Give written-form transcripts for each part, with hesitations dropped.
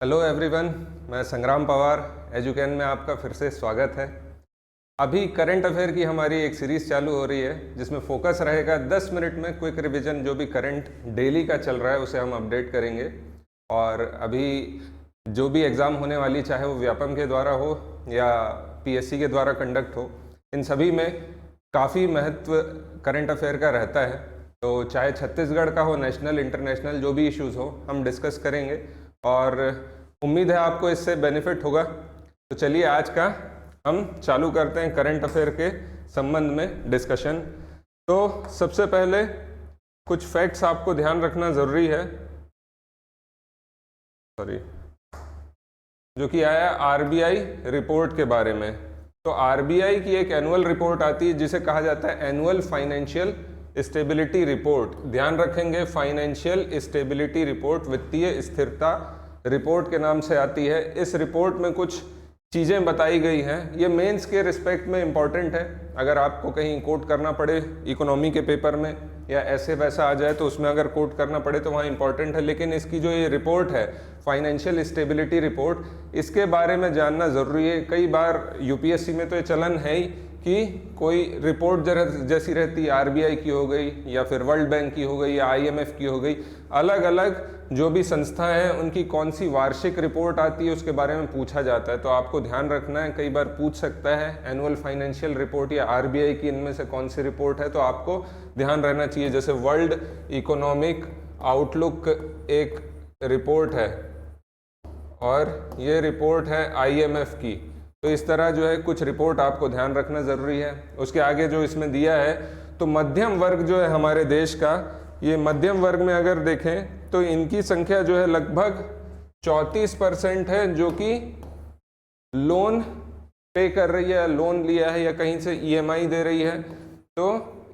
Hello everyone, मैं संग्राम पवार एजुकेन में आपका फिर से स्वागत है। अभी करंट अफेयर की हमारी एक सीरीज़ चालू हो रही है जिसमें फोकस रहेगा 10 मिनट में क्विक रिवीजन। जो भी करंट डेली का चल रहा है उसे हम अपडेट करेंगे। और अभी जो भी एग्ज़ाम होने वाली, चाहे वो व्यापम के द्वारा हो या पीएससी के द्वारा कंडक्ट हो, इन सभी में काफ़ी महत्व करंट अफेयर का रहता है। तो चाहे छत्तीसगढ़ का हो, नेशनल इंटरनेशनल, जो भी इश्यूज़ हो हम डिस्कस करेंगे और उम्मीद है आपको इससे बेनिफिट होगा। तो चलिए आज का हम चालू करते हैं करंट अफेयर के संबंध में डिस्कशन। तो सबसे पहले कुछ फैक्ट्स आपको ध्यान रखना ज़रूरी है, जो कि आया आरबीआई रिपोर्ट के बारे में। तो आरबीआई की एक एनुअल रिपोर्ट आती है जिसे कहा जाता है एनुअल फाइनेंशियल स्टेबिलिटी रिपोर्ट। ध्यान रखेंगे, फाइनेंशियल स्टेबिलिटी रिपोर्ट, वित्तीय स्थिरता रिपोर्ट के नाम से आती है। इस रिपोर्ट में कुछ चीज़ें बताई गई हैं। ये मेंस के रिस्पेक्ट में इम्पॉर्टेंट है। अगर आपको कहीं कोट करना पड़े इकोनॉमी के पेपर में या ऐसे वैसा आ जाए तो उसमें अगर कोट करना पड़े तो वहाँ इम्पॉर्टेंट है। लेकिन इसकी जो ये रिपोर्ट है, फाइनेंशियल स्टेबिलिटी रिपोर्ट, इसके बारे में जानना ज़रूरी है। कई बार यूपीएससी में तो ये चलन है ही कि कोई रिपोर्ट जैसी रहती है, आरबीआई की हो गई या फिर वर्ल्ड बैंक की हो गई या आईएमएफ की हो गई, अलग अलग जो भी संस्थाएं हैं उनकी कौन सी वार्षिक रिपोर्ट आती है उसके बारे में पूछा जाता है। तो आपको ध्यान रखना है, कई बार पूछ सकता है एनुअल फाइनेंशियल रिपोर्ट या आरबीआई की इनमें से कौन सी रिपोर्ट है, तो आपको ध्यान रहना चाहिए। जैसे वर्ल्ड इकोनॉमिक आउटलुक एक रिपोर्ट है और ये रिपोर्ट है आईएमएफ की। तो इस तरह जो है कुछ रिपोर्ट आपको ध्यान रखना ज़रूरी है। उसके आगे जो इसमें दिया है, तो मध्यम वर्ग जो है हमारे देश का, ये मध्यम वर्ग में अगर देखें तो इनकी संख्या जो है लगभग 34% है जो कि लोन पे कर रही है, लोन लिया है या कहीं से ईएमआई दे रही है। तो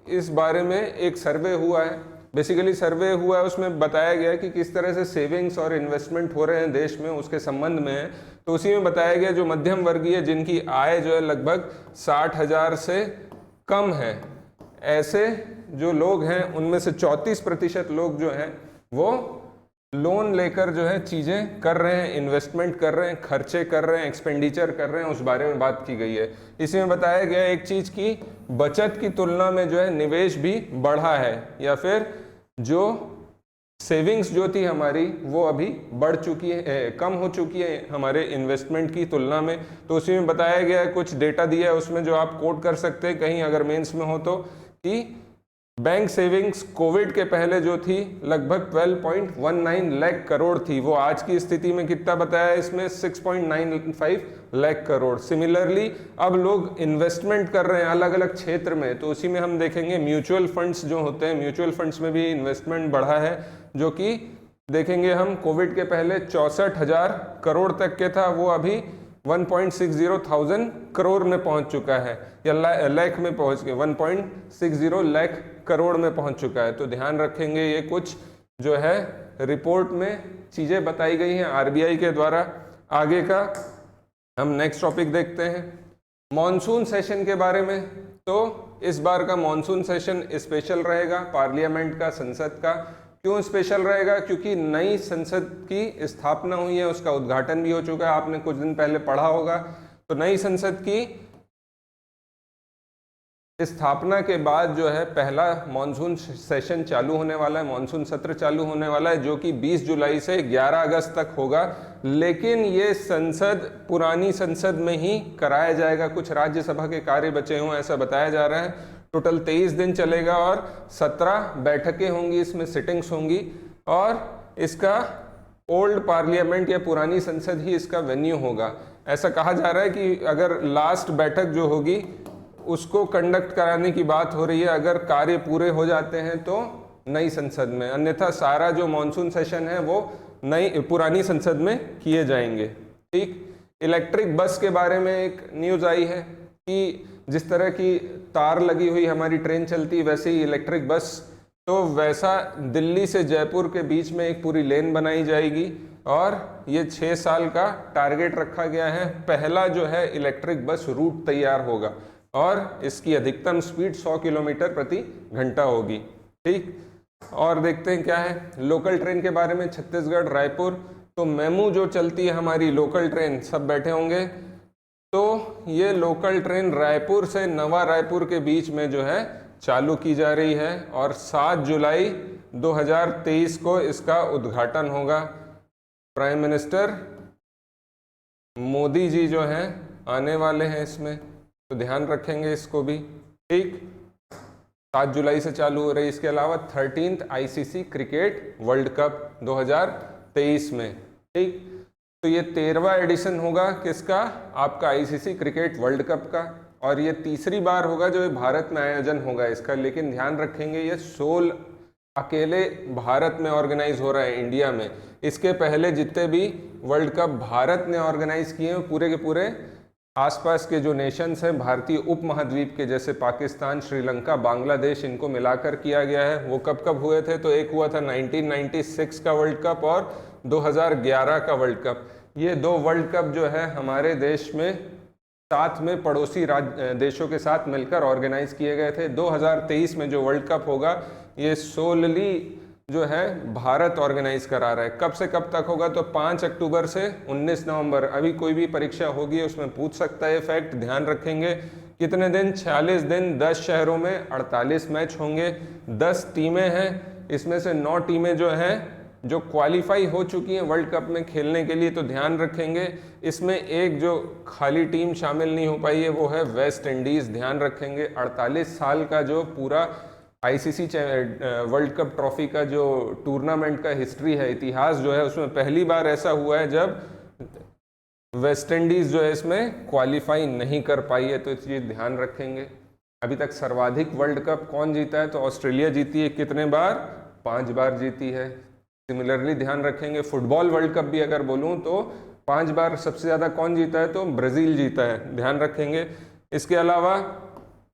इस बारे में एक सर्वे हुआ है, बेसिकली सर्वे हुआ है, उसमें बताया गया कि किस तरह से सेविंग्स और इन्वेस्टमेंट हो रहे हैं देश में, उसके संबंध में है। तो उसी में बताया गया जो मध्यम वर्गीय जिनकी आय जो है लगभग 60,000 से कम है, ऐसे जो लोग हैं उनमें से 34% लोग जो हैं वो लोन लेकर जो है चीज़ें कर रहे हैं, इन्वेस्टमेंट कर रहे हैं, खर्चे कर रहे हैं, एक्सपेंडिचर कर रहे हैं, उस बारे में बात की गई है। इसमें बताया गया एक चीज़ की बचत की तुलना में जो है निवेश भी बढ़ा है, या फिर जो सेविंग्स जो थी हमारी वो अभी बढ़ चुकी है, कम हो चुकी है हमारे इन्वेस्टमेंट की तुलना में। तो उसी में बताया गया है, कुछ डेटा दिया है उसमें जो आप कोट कर सकते हैं कहीं अगर मेंस में हो तो, कि बैंक सेविंग्स कोविड के पहले जो थी लगभग 12.19 लाख करोड़ थी, वो आज की स्थिति में कितना बताया इसमें 6.95 लाख करोड़। सिमिलरली अब लोग इन्वेस्टमेंट कर रहे हैं अलग अलग क्षेत्र में, तो उसी में हम देखेंगे म्यूचुअल फंड्स जो होते हैं, म्यूचुअल फंड्स में भी इन्वेस्टमेंट बढ़ा है, जो कि देखेंगे हम कोविड के पहले 64,000 करोड़ तक के था, वो अभी 1.60 थाउजेंड करोड़ में पहुंच चुका है, या लाख में पहुंच गए, 1.60 लाख करोड़ में पहुंच चुका है। तो ध्यान रखेंगे, ये कुछ जो है रिपोर्ट में चीज़ें बताई गई हैं आरबीआई के द्वारा। आगे का हम नेक्स्ट टॉपिक देखते हैं, मॉनसून सेशन के बारे में। तो इस बार का मॉनसून सेशन स्पेशल रहेगा, पार्लियामेंट का, संसद का। क्यों स्पेशल रहेगा? क्योंकि नई संसद की स्थापना हुई है, उसका उद्घाटन भी हो चुका है, आपने कुछ दिन पहले पढ़ा होगा। तो नई संसद की स्थापना के बाद जो है पहला मॉनसून सेशन चालू होने वाला है, मॉनसून सत्र चालू होने वाला है, जो कि 20 जुलाई से 11 अगस्त तक होगा। लेकिन ये संसद पुरानी संसद में ही कराया जाएगा, कुछ राज्यसभा के कार्य बचे हुए ऐसा बताया जा रहा है। टोटल 23 दिन चलेगा और 17 बैठकें होंगी, इसमें सिटिंग्स होंगी, और इसका ओल्ड पार्लियामेंट या पुरानी संसद ही इसका वेन्यू होगा। ऐसा कहा जा रहा है कि अगर लास्ट बैठक जो होगी उसको कंडक्ट कराने की बात हो रही है, अगर कार्य पूरे हो जाते हैं तो नई संसद में, अन्यथा सारा जो मॉनसून सेशन है वो नई पुरानी संसद में किए जाएंगे। ठीक, इलेक्ट्रिक बस के बारे में एक न्यूज़ आई है कि जिस तरह की तार लगी हुई हमारी ट्रेन चलती वैसे ही इलेक्ट्रिक बस, तो वैसा दिल्ली से जयपुर के बीच में एक पूरी लेन बनाई जाएगी और ये 6 साल का टारगेट रखा गया है। पहला जो है इलेक्ट्रिक बस रूट तैयार होगा और इसकी अधिकतम स्पीड 100 किलोमीटर प्रति घंटा होगी। ठीक, और देखते हैं क्या है लोकल ट्रेन के बारे में। छत्तीसगढ़ रायपुर, तो मेमू जो चलती है हमारी लोकल ट्रेन, सब बैठे होंगे। तो ये लोकल ट्रेन रायपुर से नवा रायपुर के बीच में जो है चालू की जा रही है और 7 जुलाई 2023 को इसका उद्घाटन होगा। प्राइम मिनिस्टर मोदी जी जो हैं आने वाले हैं इसमें, तो ध्यान रखेंगे इसको भी। ठीक, 7 जुलाई से चालू हो रही है। इसके अलावा 13th ICC cricket world cup 2023 में। ठीक, तो ये 13वां एडिशन होगा किसका, आपका आईसीसी क्रिकेट वर्ल्ड कप का, और ये तीसरी बार होगा जो भारत में आयोजन होगा इसका। लेकिन ध्यान रखेंगे ये 16 अकेले भारत में ऑर्गेनाइज हो रहा है, इंडिया में। इसके पहले जितने भी वर्ल्ड कप भारत ने ऑर्गेनाइज किए हैं पूरे के पूरे आसपास के जो नेशंस हैं भारतीय उपमहाद्वीप के, जैसे पाकिस्तान, श्रीलंका, बांग्लादेश, इनको मिलाकर किया गया है। वो कब कब हुए थे, तो एक हुआ था 1996 का वर्ल्ड कप और 2011 का वर्ल्ड कप। ये 2 वर्ल्ड कप जो है हमारे देश में साथ में पड़ोसी देशों के साथ मिलकर ऑर्गेनाइज किए गए थे। 2023 में जो वर्ल्ड कप होगा ये सोलली जो है भारत ऑर्गेनाइज करा रहा है। कब से कब तक होगा, तो 5 अक्टूबर से 19 नवंबर। अभी कोई भी परीक्षा होगी उसमें पूछ सकता है फैक्ट, ध्यान रखेंगे। कितने दिन, 46 दिन, 10 शहरों में 48 मैच होंगे, 10 टीमें हैं। इसमें से 9 टीमें जो हैं जो क्वालिफाई हो चुकी हैं वर्ल्ड कप में खेलने के लिए, तो ध्यान रखेंगे। इसमें एक जो खाली टीम शामिल नहीं हो पाई है वो है वेस्ट इंडीज़, ध्यान रखेंगे। 48 साल का जो पूरा आईसीसी वर्ल्ड कप ट्रॉफी का जो टूर्नामेंट का हिस्ट्री है, इतिहास जो है, उसमें पहली बार ऐसा हुआ है जब वेस्ट इंडीज़ जो है इसमें क्वालिफाई नहीं कर पाई है, तो इस चीज़ ध्यान रखेंगे। अभी तक सर्वाधिक वर्ल्ड कप कौन जीता है, तो ऑस्ट्रेलिया जीती है। कितने बार, 5 बार जीती है। सिमिलरली ध्यान रखेंगे फुटबॉल वर्ल्ड कप भी अगर बोलूं तो 5 बार सबसे ज़्यादा कौन जीता है, तो ब्राज़ील जीता है, ध्यान रखेंगे। इसके अलावा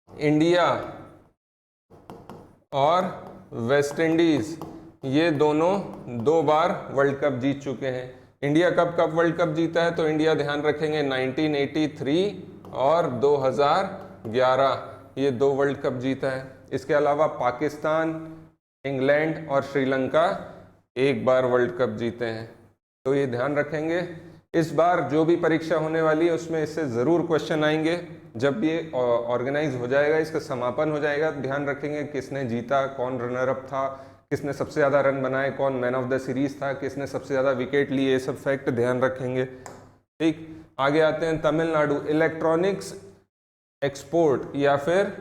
इंडिया और वेस्ट इंडीज़ ये दोनों 2 बार वर्ल्ड कप जीत चुके हैं। इंडिया कब वर्ल्ड कप जीता है, तो इंडिया ध्यान रखेंगे 1983 और 2011, ये 2 वर्ल्ड कप जीता है। इसके अलावा पाकिस्तान, इंग्लैंड और श्रीलंका 1 बार वर्ल्ड कप जीते हैं। तो ये ध्यान रखेंगे। इस बार जो भी परीक्षा होने वाली है उसमें इससे ज़रूर क्वेश्चन आएंगे। जब ये ऑर्गेनाइज हो जाएगा, इसका समापन हो जाएगा, ध्यान रखेंगे किसने जीता, कौन रनर अप था, किसने सबसे ज़्यादा रन बनाए, कौन मैन ऑफ द सीरीज़ था, किसने सबसे ज़्यादा विकेट लिए, ये सब फैक्ट ध्यान रखेंगे। ठीक, आगे आते हैं तमिलनाडु। इलेक्ट्रॉनिक्स एक्सपोर्ट या फिर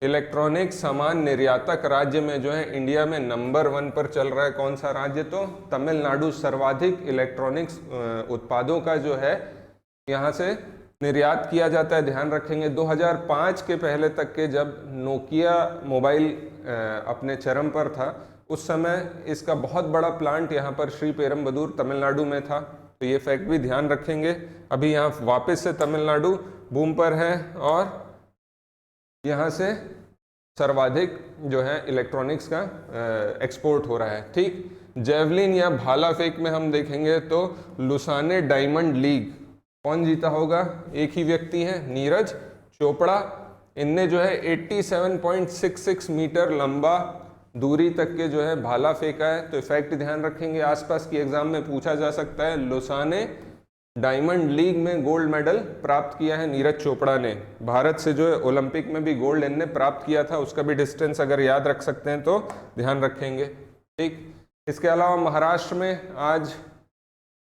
इलेक्ट्रॉनिक सामान निर्यातक राज्य में जो है इंडिया में नंबर 1 पर चल रहा है। कौन सा राज्य, तो तमिलनाडु। सर्वाधिक इलेक्ट्रॉनिक्स उत्पादों का जो है यहाँ से निर्यात किया जाता है, ध्यान रखेंगे। 2005 के पहले तक के जब नोकिया मोबाइल अपने चरम पर था, उस समय इसका बहुत बड़ा प्लांट यहाँ पर श्री पेरम्बदूर तमिलनाडु में था, तो ये फैक्ट भी ध्यान रखेंगे। अभी यहाँ वापस से तमिलनाडु बूम पर है और यहाँ से सर्वाधिक जो है इलेक्ट्रॉनिक्स का एक्सपोर्ट हो रहा है। ठीक, जेवलिन या भाला फेंक में हम देखेंगे तो लुसाने डायमंड लीग कौन जीता होगा, एक ही व्यक्ति है, नीरज चोपड़ा। इनने जो है 87.66 मीटर लंबा दूरी तक के जो है भाला फेंका है। तो फैक्ट ध्यान रखेंगे, आसपास की एग्जाम में पूछा जा सकता है। लुसाने डायमंड लीग में गोल्ड मेडल प्राप्त किया है नीरज चोपड़ा ने। भारत से जो है ओलंपिक में भी गोल्ड इनने प्राप्त किया था, उसका भी डिस्टेंस अगर याद रख सकते हैं तो ध्यान रखेंगे। ठीक, इसके अलावा महाराष्ट्र में आज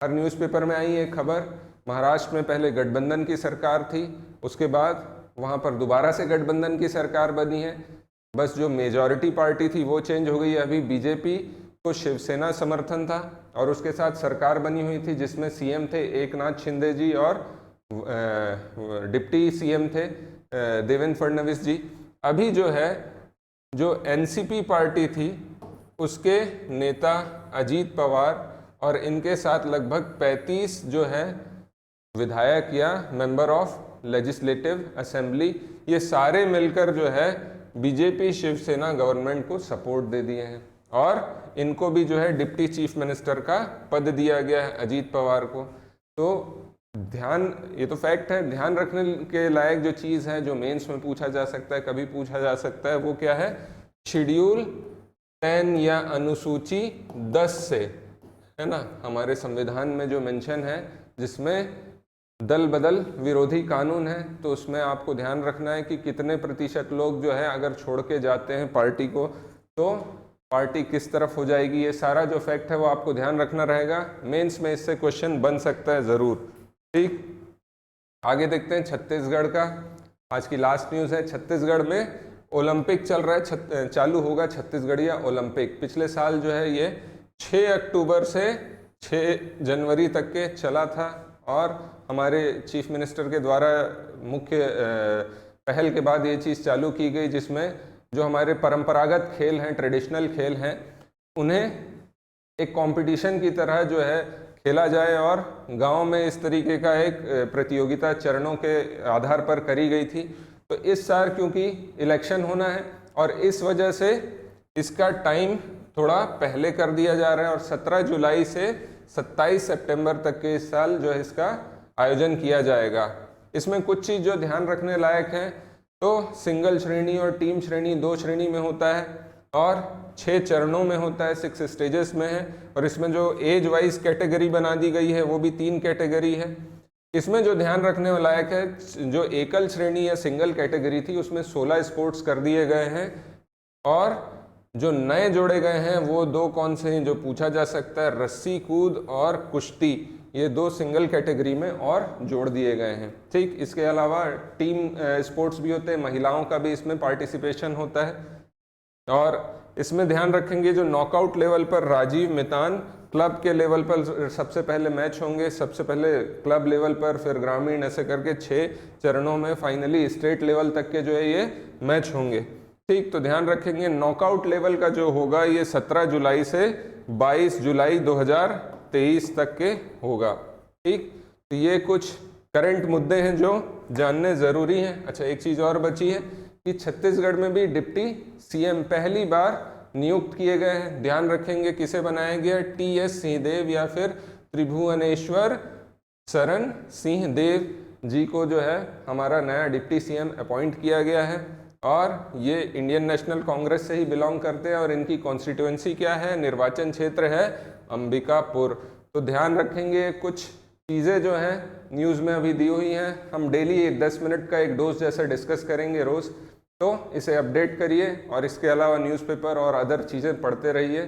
हर न्यूज़पेपर में आई एक खबर, महाराष्ट्र में पहले गठबंधन की सरकार थी, उसके बाद वहाँ पर दोबारा से गठबंधन की सरकार बनी है। बस जो मेजॉरिटी पार्टी थी वो चेंज हो गई है। अभी बीजेपी को शिवसेना समर्थन था और उसके साथ सरकार बनी हुई थी जिसमें सीएम थे एकनाथ शिंदे जी और डिप्टी सीएम थे देवेंद्र फडणवीस जी। अभी जो है जो एनसीपी पार्टी थी उसके नेता अजीत पवार और इनके साथ लगभग 35 जो है विधायक या मेंबर ऑफ लेजिस्लेटिव असेंबली, ये सारे मिलकर जो है बीजेपी शिवसेना गवर्नमेंट को सपोर्ट दे दिए हैं और इनको भी जो है डिप्टी चीफ मिनिस्टर का पद दिया गया है अजीत पवार को। तो ध्यान, ये तो फैक्ट है, ध्यान रखने के लायक जो चीज़ है जो मेंस में पूछा जा सकता है, कभी पूछा जा सकता है, वो क्या है, शेड्यूल 10 या अनुसूची 10 से है ना, हमारे संविधान में जो मेंशन है जिसमें दल बदल विरोधी कानून है, तो उसमें आपको ध्यान रखना है कि कितने प्रतिशत लोग जो है अगर छोड़ के जाते हैं पार्टी को तो पार्टी किस तरफ हो जाएगी। ये सारा जो फैक्ट है वो आपको ध्यान रखना रहेगा। मेंस में इससे क्वेश्चन बन सकता है ज़रूर। ठीक, आगे देखते हैं छत्तीसगढ़ का। आज की लास्ट न्यूज़ है, छत्तीसगढ़ में ओलंपिक चल रहा है, चालू होगा छत्तीसगढ़िया ओलंपिक। पिछले साल जो है ये 6 अक्टूबर से 6 जनवरी तक के चला था और हमारे चीफ मिनिस्टर के द्वारा मुख्य पहल के बाद ये चीज़ चालू की गई, जिसमें जो हमारे परंपरागत खेल हैं, ट्रेडिशनल खेल हैं, उन्हें एक कंपटीशन की तरह जो है खेला जाए और गांव में इस तरीके का एक प्रतियोगिता चरणों के आधार पर करी गई थी। तो इस साल क्योंकि इलेक्शन होना है और इस वजह से इसका टाइम थोड़ा पहले कर दिया जा रहा है और 17 जुलाई से 27 सितंबर तक के इस साल जो है इसका आयोजन किया जाएगा। इसमें कुछ चीज़ जो ध्यान रखने लायक है, तो सिंगल श्रेणी और टीम श्रेणी 2 श्रेणी में होता है और 6 चरणों में होता है, 6 स्टेजेस में है। और इसमें जो एज वाइज कैटेगरी बना दी गई है वो भी 3 कैटेगरी है। इसमें जो ध्यान रखने लायक है, जो एकल श्रेणी या सिंगल कैटेगरी थी उसमें 16 स्पोर्ट्स कर दिए गए हैं और जो नए जोड़े गए हैं वो 2 कौन से हैं जो पूछा जा सकता है, रस्सी कूद और कुश्ती, ये 2 सिंगल कैटेगरी में और जोड़ दिए गए हैं। ठीक, इसके अलावा टीम स्पोर्ट्स भी होते हैं, महिलाओं का भी इसमें पार्टिसिपेशन होता है। और इसमें ध्यान रखेंगे जो नॉकआउट लेवल पर राजीव मैदान क्लब के लेवल पर सबसे पहले मैच होंगे, सबसे पहले क्लब लेवल पर, फिर ग्रामीण, ऐसे करके 6 चरणों में फाइनली स्टेट लेवल तक के जो है ये मैच होंगे। ठीक, तो ध्यान रखेंगे नॉकआउट लेवल का जो होगा ये 17 जुलाई से 22 जुलाई 2023 तक के होगा। ठीक, तो ये कुछ करंट मुद्दे हैं जो जानने ज़रूरी हैं। अच्छा, एक चीज़ और बची है कि छत्तीसगढ़ में भी डिप्टी सीएम पहली बार नियुक्त किए गए हैं। ध्यान रखेंगे किसे बनाया गया, टीएस सिंहदेव या फिर त्रिभुवनेश्वर शरण सिंहदेव जी को जो है हमारा नया डिप्टी सीएम अपॉइंट किया गया है और ये इंडियन नेशनल कांग्रेस से ही बिलोंग करते हैं और इनकी कॉन्स्टिट्यूएंसी क्या है, निर्वाचन क्षेत्र है अंबिकापुर। तो ध्यान रखेंगे कुछ चीज़ें जो हैं न्यूज़ में अभी दी हुई हैं, हम डेली 10 मिनट का एक डोज जैसा डिस्कस करेंगे रोज़, तो इसे अपडेट करिए और इसके अलावा न्यूज़पेपर और अदर चीज़ें पढ़ते रहिए।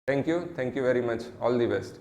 Thank you very much, all the best.